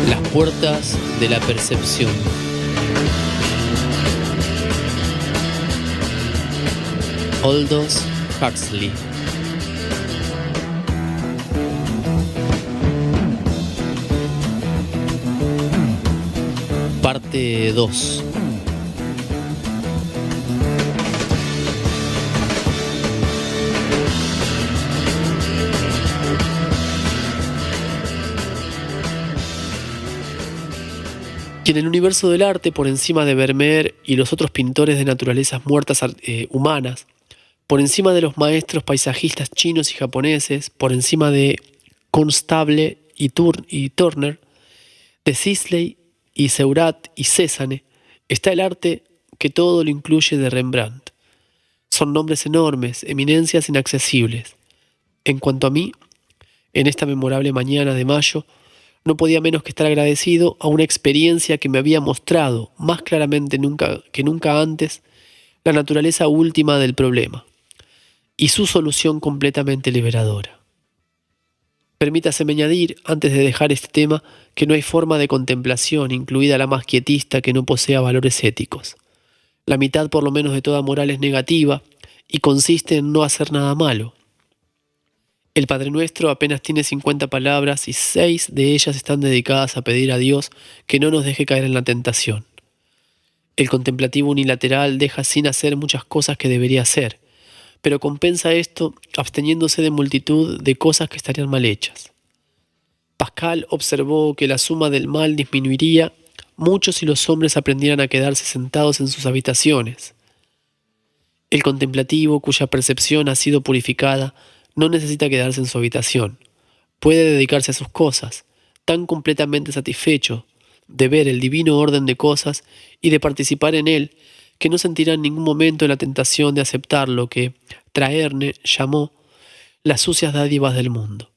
Las puertas de la percepción. Aldous Huxley. Parte 2. Y en el universo del arte, por encima de Vermeer y los otros pintores de naturalezas muertas humanas, por encima de los maestros paisajistas chinos y japoneses, por encima de Constable y Turner, de Sisley y Seurat y Cézanne, está el arte que todo lo incluye de Rembrandt. Son nombres enormes, eminencias inaccesibles. En cuanto a mí, en esta memorable mañana de mayo, no podía menos que estar agradecido a una experiencia que me había mostrado más claramente que nunca antes la naturaleza última del problema y su solución completamente liberadora. Permítaseme añadir, antes de dejar este tema, que no hay forma de contemplación, incluida la más quietista, que no posea valores éticos. La mitad por lo menos de toda moral es negativa y consiste en no hacer nada malo. El Padre Nuestro apenas tiene 50 palabras y 6 de ellas están dedicadas a pedir a Dios que no nos deje caer en la tentación. El contemplativo unilateral deja sin hacer muchas cosas que debería hacer, pero compensa esto absteniéndose de multitud de cosas que estarían mal hechas. Pascal observó que la suma del mal disminuiría mucho si los hombres aprendieran a quedarse sentados en sus habitaciones. El contemplativo, cuya percepción ha sido purificada, no necesita quedarse en su habitación. Puede dedicarse a sus cosas, tan completamente satisfecho de ver el divino orden de cosas y de participar en él, que no sentirá en ningún momento la tentación de aceptar lo que Traherne llamó las sucias dádivas del mundo.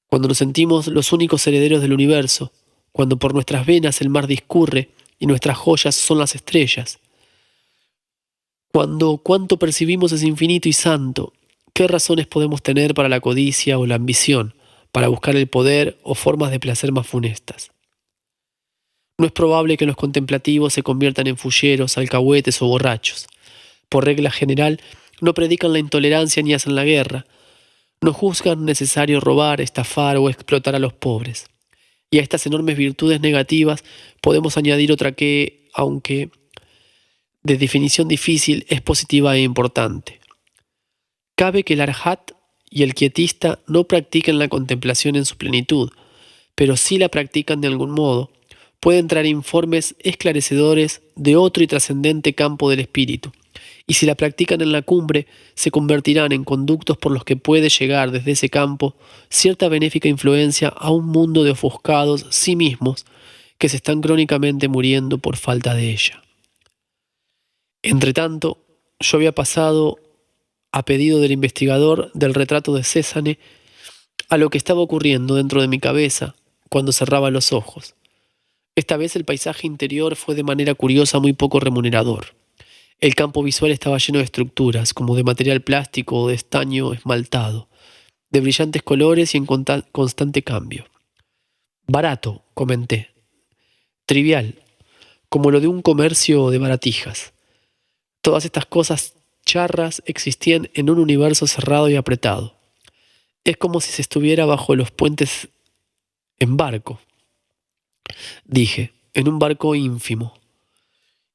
Cuando nos sentimos los únicos herederos del universo, cuando por nuestras venas el mar discurre y nuestras joyas son las estrellas, cuando cuanto percibimos es infinito y santo, ¿qué razones podemos tener para la codicia o la ambición, para buscar el poder o formas de placer más funestas? No es probable que los contemplativos se conviertan en fulleros, alcahuetes o borrachos. Por regla general, no predican la intolerancia ni hacen la guerra. No juzgan necesario robar, estafar o explotar a los pobres. Y a estas enormes virtudes negativas podemos añadir otra que, aunque de definición difícil, es positiva e importante. Cabe que el arhat y el quietista no practiquen la contemplación en su plenitud, pero sí la practican de algún modo. Pueden traer informes esclarecedores de otro y trascendente campo del espíritu, y si la practican en la cumbre, se convertirán en conductos por los que puede llegar desde ese campo cierta benéfica influencia a un mundo de ofuscados sí mismos que se están crónicamente muriendo por falta de ella. Entretanto, yo había pasado, a pedido del investigador del retrato de Cézanne, a lo que estaba ocurriendo dentro de mi cabeza cuando cerraba los ojos. Esta vez el paisaje interior fue de manera curiosa muy poco remunerador. El campo visual estaba lleno de estructuras, como de material plástico o de estaño esmaltado, de brillantes colores y en constante cambio. Barato, comenté. Trivial, como lo de un comercio de baratijas. Todas estas cosas charras existían en un universo cerrado y apretado. Es como si se estuviera bajo los puentes en barco. Dije, en un barco ínfimo.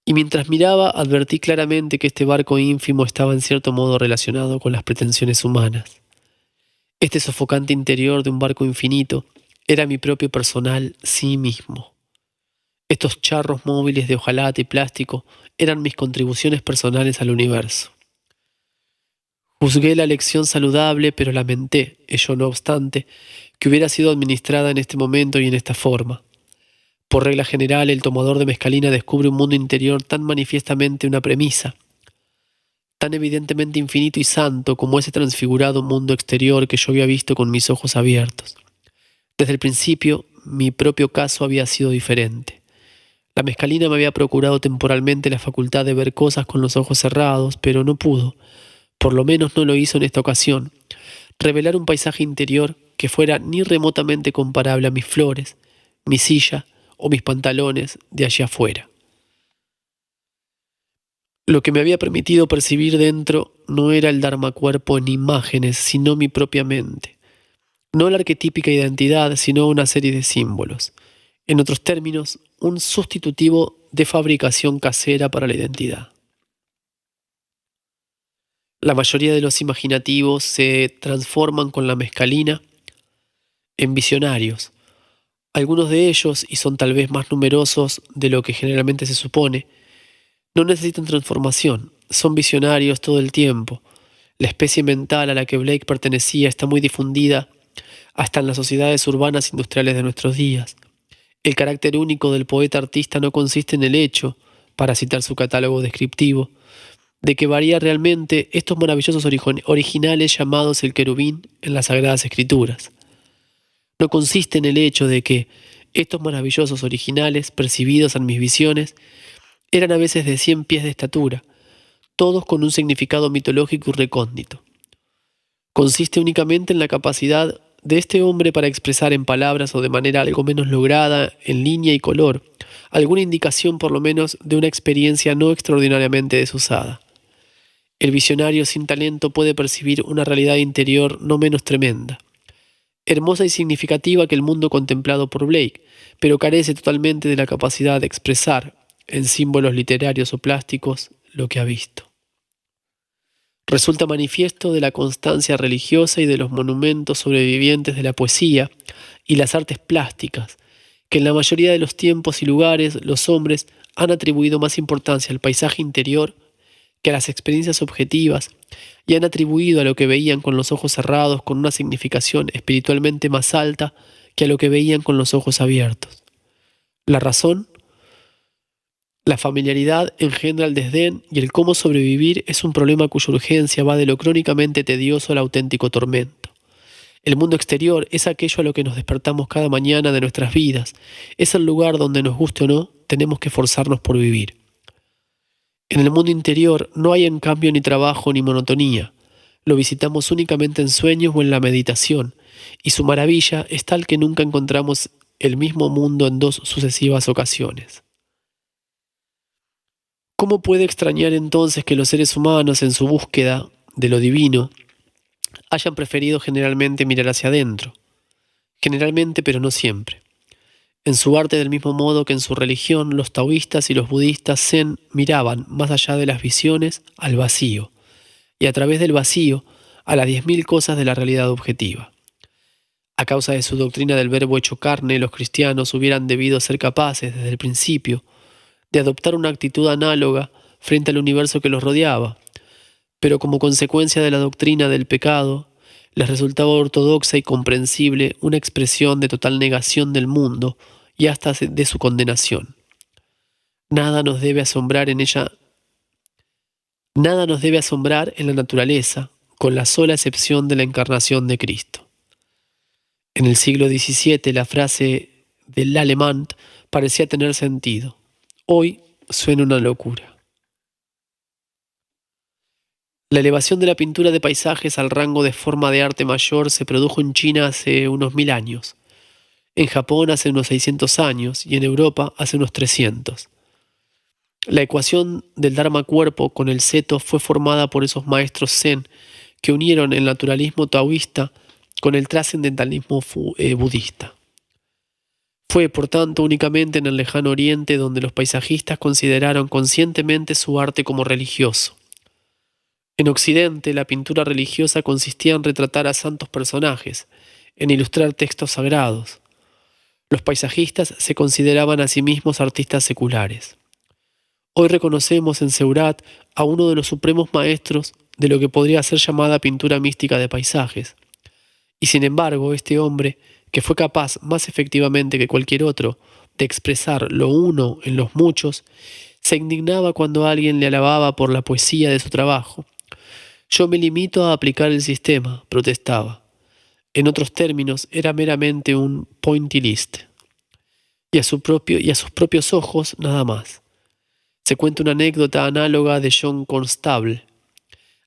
Y mientras miraba, advertí claramente que este barco ínfimo estaba en cierto modo relacionado con las pretensiones humanas. Este sofocante interior de un barco infinito era mi propio personal sí mismo. Estos charros móviles de hojalata y plástico eran mis contribuciones personales al universo. Juzgué la lección saludable, pero lamenté, ello no obstante, que hubiera sido administrada en este momento y en esta forma. Por regla general, el tomador de mescalina descubre un mundo interior tan manifiestamente una premisa, tan evidentemente infinito y santo como ese transfigurado mundo exterior que yo había visto con mis ojos abiertos. Desde el principio, mi propio caso había sido diferente. La mescalina me había procurado temporalmente la facultad de ver cosas con los ojos cerrados, pero no pudo, por lo menos no lo hizo en esta ocasión, revelar un paisaje interior que fuera ni remotamente comparable a mis flores, mi silla o mis pantalones de allá afuera. Lo que me había permitido percibir dentro no era el Dharma cuerpo en imágenes, sino mi propia mente. No la arquetípica identidad, sino una serie de símbolos. En otros términos, un sustitutivo de fabricación casera para la identidad. La mayoría de los imaginativos se transforman con la mescalina en visionarios. Algunos de ellos, y son tal vez más numerosos de lo que generalmente se supone, no necesitan transformación, son visionarios todo el tiempo. La especie mental a la que Blake pertenecía está muy difundida hasta en las sociedades urbanas industriales de nuestros días. El carácter único del poeta-artista no consiste en el hecho, para citar su catálogo descriptivo, de que varía realmente estos maravillosos originales llamados el querubín en las Sagradas Escrituras. No consiste en el hecho de que estos maravillosos originales, percibidos en mis visiones, eran a veces de 100 pies de estatura, todos con un significado mitológico y recóndito. Consiste únicamente en la capacidad de este hombre para expresar en palabras o de manera algo menos lograda, en línea y color, alguna indicación por lo menos de una experiencia no extraordinariamente desusada. El visionario sin talento puede percibir una realidad interior no menos tremenda, hermosa y significativa que el mundo contemplado por Blake, pero carece totalmente de la capacidad de expresar, en símbolos literarios o plásticos, lo que ha visto. Resulta manifiesto de la constancia religiosa y de los monumentos sobrevivientes de la poesía y las artes plásticas, que en la mayoría de los tiempos y lugares los hombres han atribuido más importancia al paisaje interior que a las experiencias objetivas, y han atribuido a lo que veían con los ojos cerrados con una significación espiritualmente más alta que a lo que veían con los ojos abiertos. La razón: la familiaridad engendra el desdén y el cómo sobrevivir es un problema cuya urgencia va de lo crónicamente tedioso al auténtico tormento. El mundo exterior es aquello a lo que nos despertamos cada mañana de nuestras vidas. Es el lugar donde, nos guste o no, tenemos que esforzarnos por vivir. En el mundo interior no hay en cambio ni trabajo ni monotonía. Lo visitamos únicamente en sueños o en la meditación, y su maravilla es tal que nunca encontramos el mismo mundo en dos sucesivas ocasiones. ¿Cómo puede extrañar entonces que los seres humanos, en su búsqueda de lo divino, hayan preferido generalmente mirar hacia adentro? Generalmente, pero no siempre. En su arte, del mismo modo que en su religión, los taoístas y los budistas zen miraban, más allá de las visiones, al vacío, y a través del vacío, a las 10.000 cosas de la realidad objetiva. A causa de su doctrina del verbo hecho carne, los cristianos hubieran debido ser capaces, desde el principio, de adoptar una actitud análoga frente al universo que los rodeaba, pero como consecuencia de la doctrina del pecado, les resultaba ortodoxa y comprensible una expresión de total negación del mundo y hasta de su condenación. Nada nos debe asombrar en ella, nada nos debe asombrar en la naturaleza, con la sola excepción de la encarnación de Cristo. En el siglo XVII la frase del alemán parecía tener sentido. Hoy suena una locura. La elevación de la pintura de paisajes al rango de forma de arte mayor se produjo en China hace unos 1000 años, en Japón hace unos 600 años y en Europa hace unos 300. La ecuación del Dharma cuerpo con el seto fue formada por esos maestros zen que unieron el naturalismo taoísta con el trascendentalismo budista. Fue, por tanto, únicamente en el lejano oriente donde los paisajistas consideraron conscientemente su arte como religioso. En Occidente, la pintura religiosa consistía en retratar a santos personajes, en ilustrar textos sagrados. Los paisajistas se consideraban a sí mismos artistas seculares. Hoy reconocemos en Seurat a uno de los supremos maestros de lo que podría ser llamada pintura mística de paisajes. Y sin embargo, este hombre, que fue capaz más efectivamente que cualquier otro de expresar lo uno en los muchos, se indignaba cuando alguien le alababa por la poesía de su trabajo. «Yo me limito a aplicar el sistema», protestaba. En otros términos, era meramente un pointillist. Y a sus propios ojos, nada más. Se cuenta una anécdota análoga de John Constable.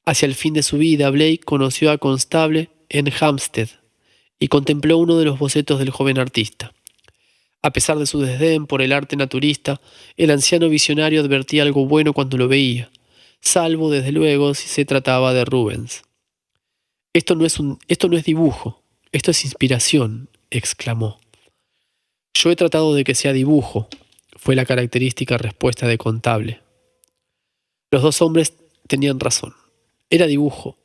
Hacia el fin de su vida, Blake conoció a Constable en Hampstead y contempló uno de los bocetos del joven artista. A pesar de su desdén por el arte naturista, el anciano visionario advertía algo bueno cuando lo veía, salvo, desde luego, si se trataba de Rubens. Esto no es dibujo, esto es inspiración, exclamó. Yo he tratado de que sea dibujo, fue la característica respuesta de Contable. Los dos hombres tenían razón. Era dibujo,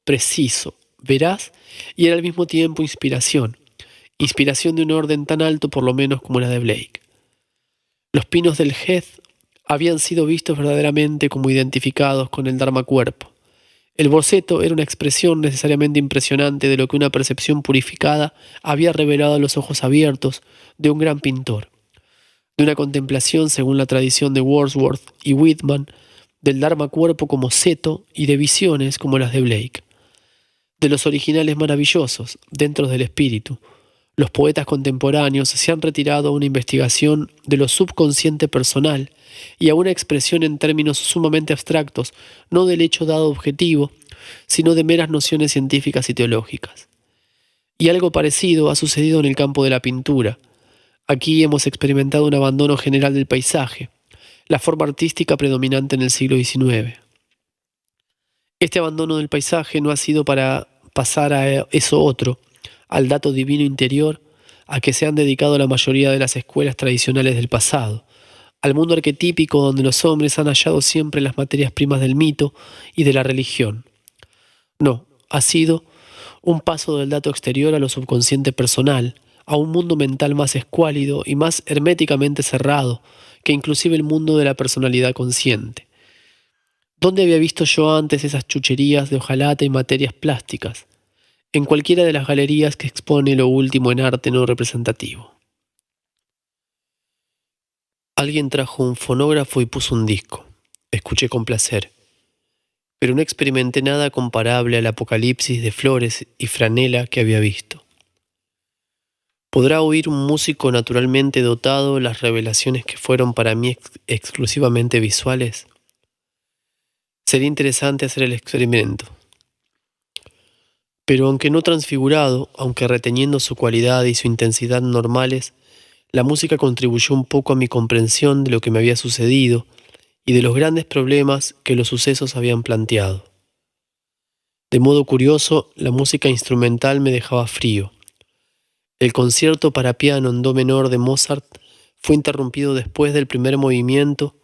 preciso, veraz y era al mismo tiempo inspiración. Inspiración de un orden tan alto por lo menos como la de Blake. Los pinos del Heath habían sido vistos verdaderamente como identificados con el Dharma cuerpo. El boceto era una expresión necesariamente impresionante de lo que una percepción purificada había revelado a los ojos abiertos de un gran pintor, de una contemplación según la tradición de Wordsworth y Whitman, del Dharma cuerpo como seto y de visiones como las de Blake. De los originales maravillosos, dentro del espíritu, los poetas contemporáneos se han retirado a una investigación de lo subconsciente personal y a una expresión en términos sumamente abstractos, no del hecho dado objetivo, sino de meras nociones científicas y teológicas. Y algo parecido ha sucedido en el campo de la pintura. Aquí hemos experimentado un abandono general del paisaje, la forma artística predominante en el siglo XIX. Este abandono del paisaje no ha sido para pasar a eso otro, al dato divino interior, a que se han dedicado la mayoría de las escuelas tradicionales del pasado, al mundo arquetípico donde los hombres han hallado siempre las materias primas del mito y de la religión. No, ha sido un paso del dato exterior a lo subconsciente personal, a un mundo mental más escuálido y más herméticamente cerrado que inclusive el mundo de la personalidad consciente. ¿Dónde había visto yo antes esas chucherías de hojalata y materias plásticas? En cualquiera de las galerías que expone lo último en arte no representativo. Alguien trajo un fonógrafo y puso un disco. Escuché con placer, pero no experimenté nada comparable al apocalipsis de flores y franela que había visto. ¿Podrá oír un músico naturalmente dotado las revelaciones que fueron para mí exclusivamente visuales? Sería interesante hacer el experimento. Pero aunque no transfigurado, aunque reteniendo su cualidad y su intensidad normales, la música contribuyó un poco a mi comprensión de lo que me había sucedido y de los grandes problemas que los sucesos habían planteado. De modo curioso, la música instrumental me dejaba frío. El concierto para piano en do menor de Mozart fue interrumpido después del primer movimiento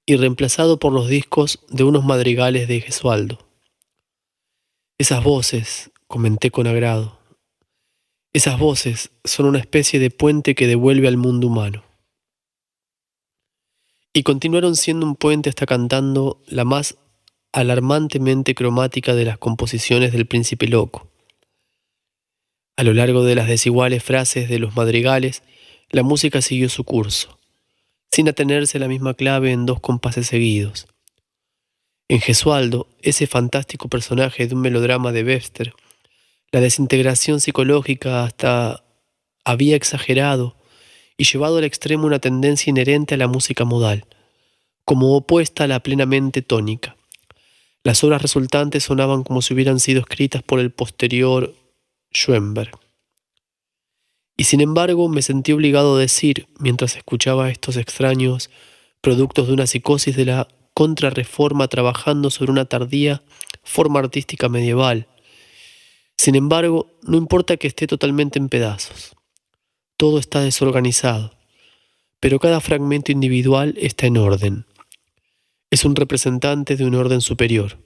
y reemplazado por los discos de unos madrigales de Gesualdo. Esas voces, comenté con agrado, esas voces son una especie de puente que devuelve al mundo humano. Y continuaron siendo un puente hasta cantando la más alarmantemente cromática de las composiciones del Príncipe Loco. A lo largo de las desiguales frases de los madrigales, la música siguió su curso, sin atenerse a la misma clave en dos compases seguidos. En Gesualdo, ese fantástico personaje de un melodrama de Webster, la desintegración psicológica hasta había exagerado y llevado al extremo una tendencia inherente a la música modal, como opuesta a la plenamente tónica. Las obras resultantes sonaban como si hubieran sido escritas por el posterior Schoenberg. Y sin embargo me sentí obligado a decir, mientras escuchaba estos extraños productos de una psicosis de la contrarreforma trabajando sobre una tardía forma artística medieval. Sin embargo, no importa que esté totalmente en pedazos. Todo está desorganizado, pero cada fragmento individual está en orden. Es un representante de un orden superior.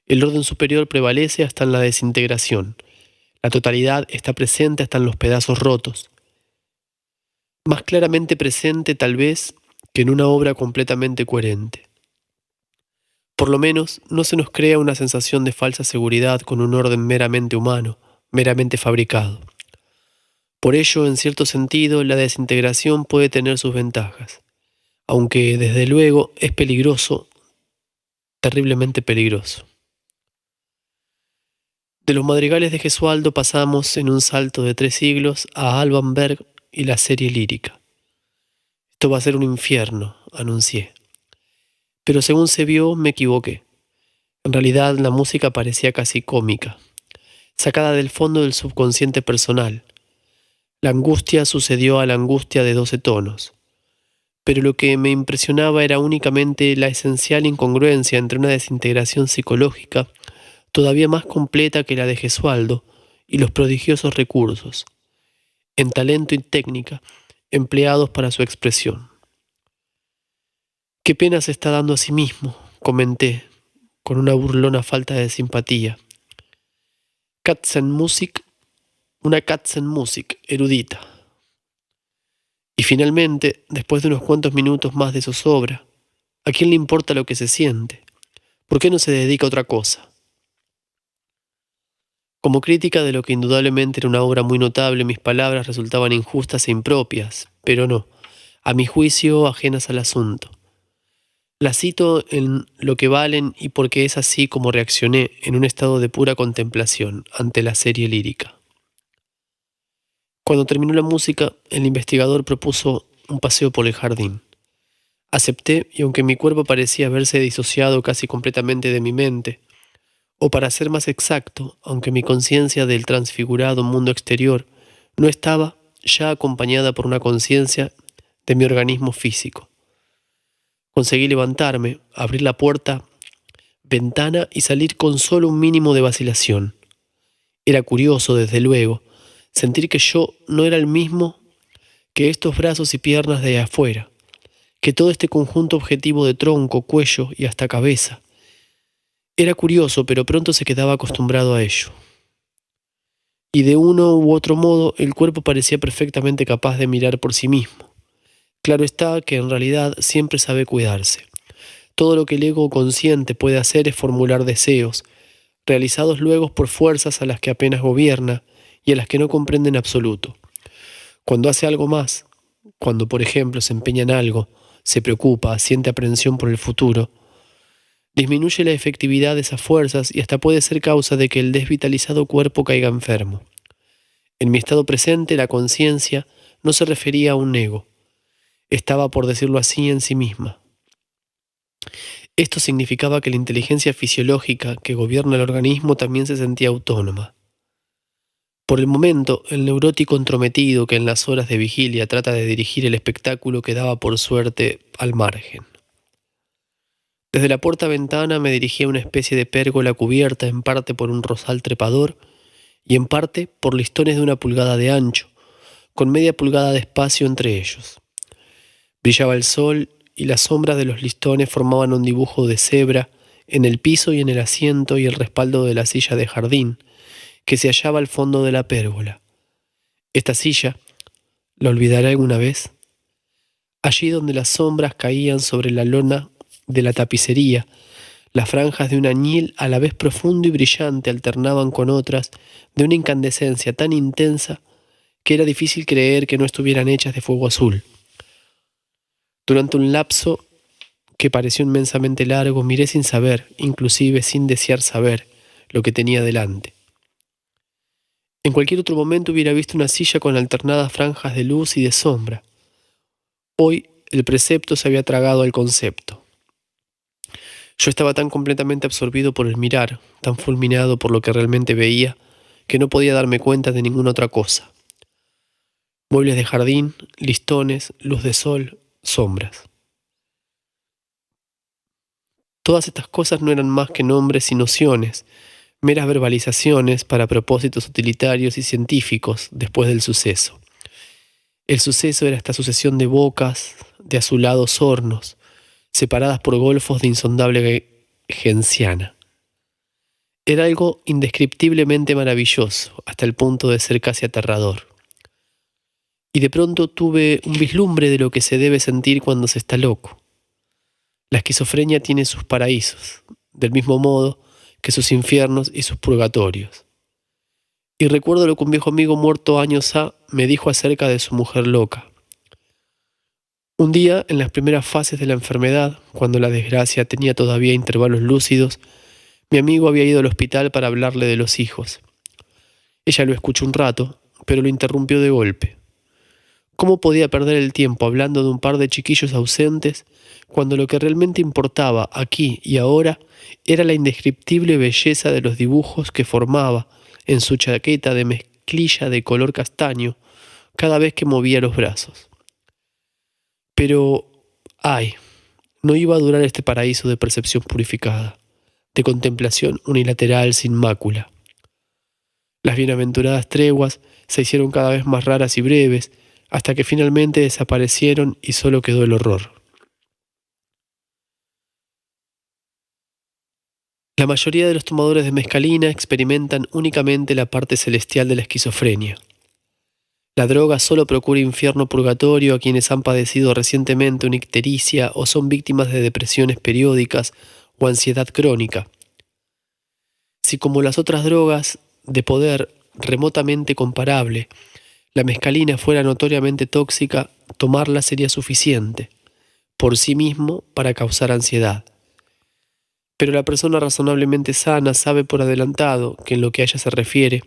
El orden superior prevalece hasta en la desintegración. La totalidad está presente hasta en los pedazos rotos. Más claramente presente tal vez que en una obra completamente coherente. Por lo menos no se nos crea una sensación de falsa seguridad con un orden meramente humano, meramente fabricado. Por ello, en cierto sentido, la desintegración puede tener sus ventajas, aunque desde luego es peligroso, terriblemente peligroso. De los madrigales de Gesualdo pasamos en un salto de 3 siglos a Alban Berg y la serie lírica. Esto va a ser un infierno, anuncié. Pero según se vio, me equivoqué. En realidad, la música parecía casi cómica, sacada del fondo del subconsciente personal. La angustia sucedió a la angustia de 12 tonos. Pero lo que me impresionaba era únicamente la esencial incongruencia entre una desintegración psicológica todavía más completa que la de Gesualdo y los prodigiosos recursos, en talento y técnica, empleados para su expresión. «Qué pena se está dando a sí mismo», comenté, con una burlona falta de simpatía. Katzenmusik, una Katzenmusik erudita. Y finalmente, después de unos cuantos minutos más de zozobra, ¿a quién le importa lo que se siente? ¿Por qué no se dedica a otra cosa? Como crítica de lo que indudablemente era una obra muy notable, mis palabras resultaban injustas e impropias, pero no, a mi juicio, ajenas al asunto. Las cito en lo que valen y porque es así como reaccioné en un estado de pura contemplación ante la serie lírica. Cuando terminó la música, el investigador propuso un paseo por el jardín. Acepté, y aunque mi cuerpo parecía haberse disociado casi completamente de mi mente, o para ser más exacto, aunque mi conciencia del transfigurado mundo exterior no estaba ya acompañada por una conciencia de mi organismo físico. Conseguí levantarme, abrir la puerta, ventana y salir con solo un mínimo de vacilación. Era curioso, desde luego, sentir que yo no era el mismo que estos brazos y piernas de afuera, que todo este conjunto objetivo de tronco, cuello y hasta cabeza. Era curioso, pero pronto se quedaba acostumbrado a ello. Y de uno u otro modo, el cuerpo parecía perfectamente capaz de mirar por sí mismo. Claro está que en realidad siempre sabe cuidarse. Todo lo que el ego consciente puede hacer es formular deseos, realizados luego por fuerzas a las que apenas gobierna y a las que no comprende en absoluto. Cuando hace algo más, cuando por ejemplo se empeña en algo, se preocupa, siente aprensión por el futuro, disminuye la efectividad de esas fuerzas y hasta puede ser causa de que el desvitalizado cuerpo caiga enfermo. En mi estado presente, la conciencia no se refería a un ego. Estaba, por decirlo así, en sí misma. Esto significaba que la inteligencia fisiológica que gobierna el organismo también se sentía autónoma. Por el momento, el neurótico entrometido que en las horas de vigilia trata de dirigir el espectáculo quedaba por suerte al margen. Desde la puerta-ventana me dirigía a una especie de pérgola cubierta en parte por un rosal trepador y en parte por listones de 1 pulgada de ancho, con media pulgada de espacio entre ellos. Brillaba el sol y las sombras de los listones formaban un dibujo de cebra en el piso y en el asiento y el respaldo de la silla de jardín, que se hallaba al fondo de la pérgola. Esta silla, ¿la olvidaré alguna vez? Allí donde las sombras caían sobre la lona de la tapicería, las franjas de un añil a la vez profundo y brillante alternaban con otras de una incandescencia tan intensa que era difícil creer que no estuvieran hechas de fuego azul. Durante un lapso que pareció inmensamente largo, miré sin saber, inclusive sin desear saber, lo que tenía delante. En cualquier otro momento hubiera visto una silla con alternadas franjas de luz y de sombra. Hoy el precepto se había tragado al concepto. Yo estaba tan completamente absorbido por el mirar, tan fulminado por lo que realmente veía, que no podía darme cuenta de ninguna otra cosa. Muebles de jardín, listones, luz de sol, sombras. Todas estas cosas no eran más que nombres y nociones, meras verbalizaciones para propósitos utilitarios y científicos después del suceso. El suceso era esta sucesión de bocas, de azulados hornos, separadas por golfos de insondable genciana. Era algo indescriptiblemente maravilloso, hasta el punto de ser casi aterrador. Y de pronto tuve un vislumbre de lo que se debe sentir cuando se está loco. La esquizofrenia tiene sus paraísos, del mismo modo que sus infiernos y sus purgatorios. Y recuerdo lo que un viejo amigo muerto años ha me dijo acerca de su mujer loca. Un día, en las primeras fases de la enfermedad, cuando la desgracia tenía todavía intervalos lúcidos, mi amigo había ido al hospital para hablarle de los hijos. Ella lo escuchó un rato, pero lo interrumpió de golpe. ¿Cómo podía perder el tiempo hablando de un par de chiquillos ausentes, cuando lo que realmente importaba aquí y ahora era la indescriptible belleza de los dibujos que formaba en su chaqueta de mezclilla de color castaño, cada vez que movía los brazos. Pero, ay, no iba a durar este paraíso de percepción purificada, de contemplación unilateral sin mácula. Las bienaventuradas treguas se hicieron cada vez más raras y breves, hasta que finalmente desaparecieron y solo quedó el horror. La mayoría de los tomadores de mescalina experimentan únicamente la parte celestial de la esquizofrenia. La droga solo procura infierno purgatorio a quienes han padecido recientemente una ictericia o son víctimas de depresiones periódicas o ansiedad crónica. Si como las otras drogas de poder remotamente comparable, la mescalina fuera notoriamente tóxica, tomarla sería suficiente, por sí mismo, para causar ansiedad. Pero la persona razonablemente sana sabe por adelantado que en lo que a ella se refiere,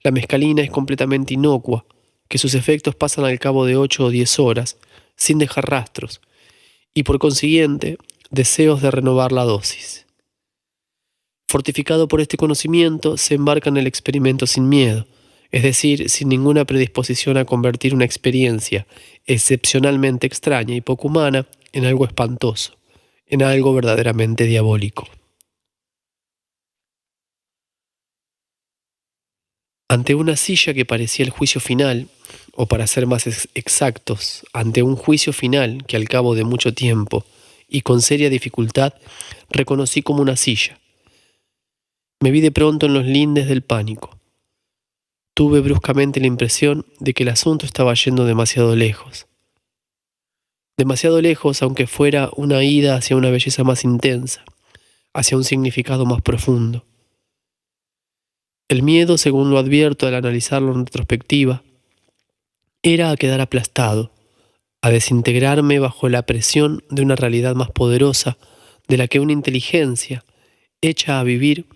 la mescalina es completamente inocua, que sus efectos pasan al cabo de 8 o 10 horas, sin dejar rastros, y por consiguiente, deseos de renovar la dosis. Fortificado por este conocimiento, se embarca en el experimento sin miedo, es decir, sin ninguna predisposición a convertir una experiencia excepcionalmente extraña y poco humana en algo espantoso, en algo verdaderamente diabólico. Ante una silla que parecía el juicio final, o para ser más exactos, ante un juicio final que al cabo de mucho tiempo y con seria dificultad reconocí como una silla, me vi de pronto en los lindes del pánico. Tuve bruscamente la impresión de que el asunto estaba yendo demasiado lejos. Demasiado lejos, aunque fuera una ida hacia una belleza más intensa, hacia un significado más profundo. El miedo, según lo advierto al analizarlo en retrospectiva, era a quedar aplastado, a desintegrarme bajo la presión de una realidad más poderosa de la que una inteligencia, hecha a vivir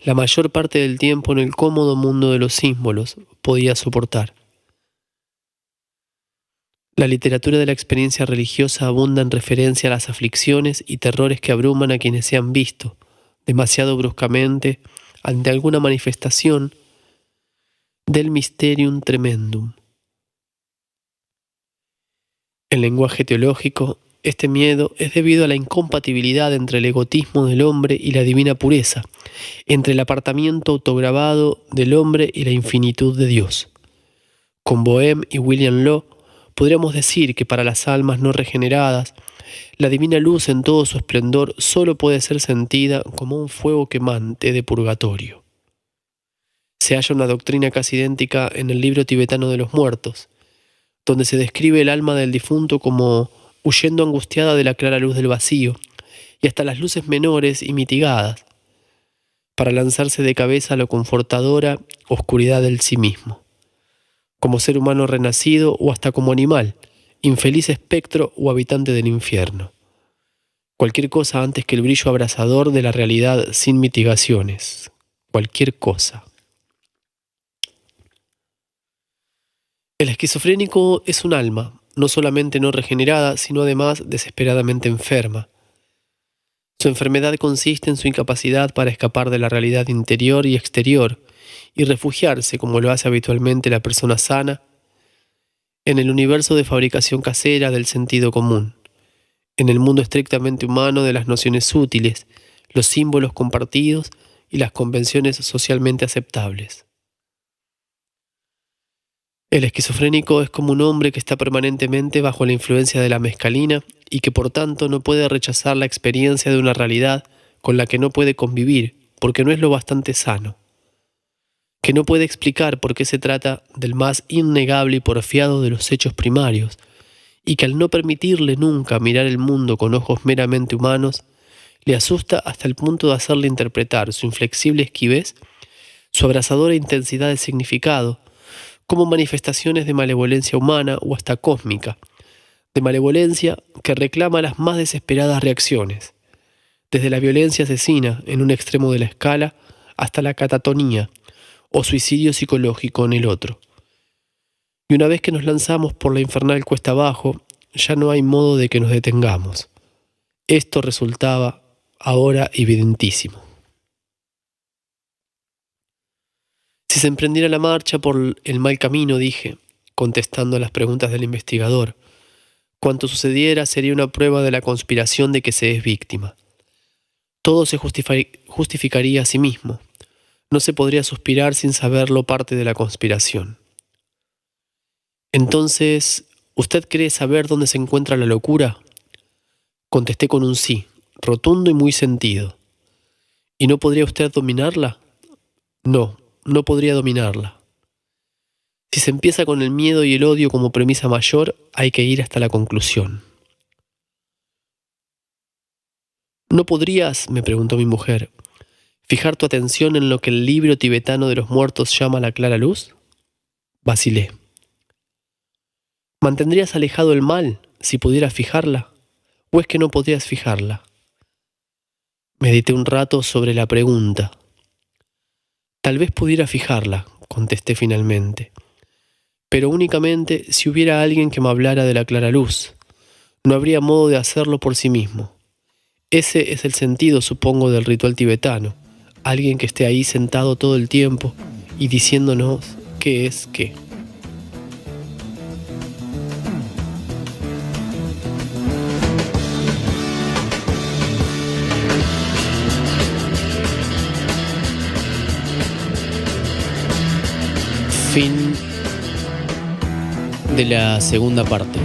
la mayor parte del tiempo en el cómodo mundo de los símbolos, podía soportar. La literatura de la experiencia religiosa abunda en referencia a las aflicciones y terrores que abruman a quienes se han visto, demasiado bruscamente, ante alguna manifestación del mysterium tremendum. En lenguaje teológico, este miedo es debido a la incompatibilidad entre el egotismo del hombre y la divina pureza, entre el apartamiento autograbado del hombre y la infinitud de Dios. Con Boehme y William Law, podríamos decir que para las almas no regeneradas, la divina luz en todo su esplendor solo puede ser sentida como un fuego quemante de purgatorio. Se halla una doctrina casi idéntica en el libro tibetano de los muertos, donde se describe el alma del difunto como huyendo angustiada de la clara luz del vacío y hasta las luces menores y mitigadas, para lanzarse de cabeza a la confortadora oscuridad del sí mismo, como ser humano renacido o hasta como animal, infeliz espectro o habitante del infierno. Cualquier cosa antes que el brillo abrasador de la realidad sin mitigaciones. Cualquier cosa. El esquizofrénico es un alma, no solamente no regenerada, sino además desesperadamente enferma. Su enfermedad consiste en su incapacidad para escapar de la realidad interior y exterior y refugiarse, como lo hace habitualmente la persona sana, en el universo de fabricación casera del sentido común, en el mundo estrictamente humano de las nociones útiles, los símbolos compartidos y las convenciones socialmente aceptables. El esquizofrénico es como un hombre que está permanentemente bajo la influencia de la mescalina y que por tanto no puede rechazar la experiencia de una realidad con la que no puede convivir porque no es lo bastante sano, que no puede explicar por qué se trata del más innegable y porfiado de los hechos primarios, y que al no permitirle nunca mirar el mundo con ojos meramente humanos, le asusta hasta el punto de hacerle interpretar su inflexible esquivez, su abrasadora intensidad de significado, como manifestaciones de malevolencia humana o hasta cósmica, de malevolencia que reclama las más desesperadas reacciones, desde la violencia asesina en un extremo de la escala hasta la catatonía o suicidio psicológico en el otro. Y una vez que nos lanzamos por la infernal cuesta abajo, ya no hay modo de que nos detengamos. Esto resultaba ahora evidentísimo. Si se emprendiera la marcha por el mal camino, dije, contestando a las preguntas del investigador. Cuanto sucediera sería una prueba de la conspiración de que se es víctima. Todo se justificaría a sí mismo. No se podría suspirar sin saberlo parte de la conspiración. Entonces, ¿usted cree saber dónde se encuentra la locura? Contesté con un sí, rotundo y muy sentido. ¿Y no podría usted dominarla? No, no podría dominarla. Si se empieza con el miedo y el odio como premisa mayor, hay que ir hasta la conclusión. ¿No podrías, me preguntó mi mujer, fijar tu atención en lo que el libro tibetano de los muertos llama la clara luz? Vacilé. ¿Mantendrías alejado el mal si pudieras fijarla? ¿O es que no podrías fijarla? Medité un rato sobre la pregunta. Tal vez pudiera fijarla, contesté finalmente, pero únicamente si hubiera alguien que me hablara de la clara luz. No habría modo de hacerlo por sí mismo. Ese es el sentido, supongo, del ritual tibetano. Alguien que esté ahí sentado todo el tiempo y diciéndonos qué es qué. Fin de la segunda parte.